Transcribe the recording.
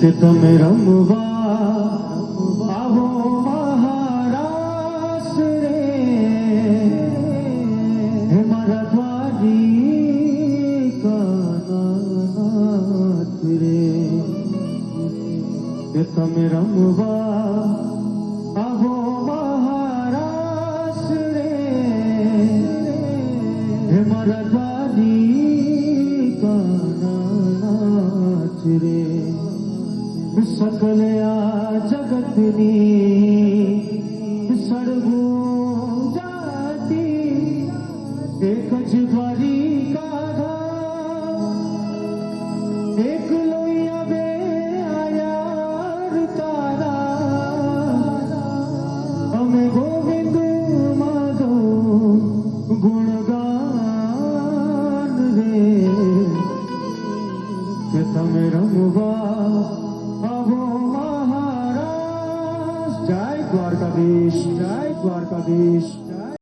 કે તમે રમવા આવો મહારાસ રે, હે મારા દ્વારિકાનાથ રે, કે તમે રમવા આવો મહારાસ રે, હે મારા દ્વારિકાનાથ રે, सकल आ जगतनी सड़गूं जाती एक ज द्वारिका धाम, एक लोहिया बे आयार तारा, અમે ગોવિંદ માધો ગુણગાન રે, કે તમે રમવા આવો મહારાજ. જય દ્વારકાધીશ, જય દ્વારકાધીશ.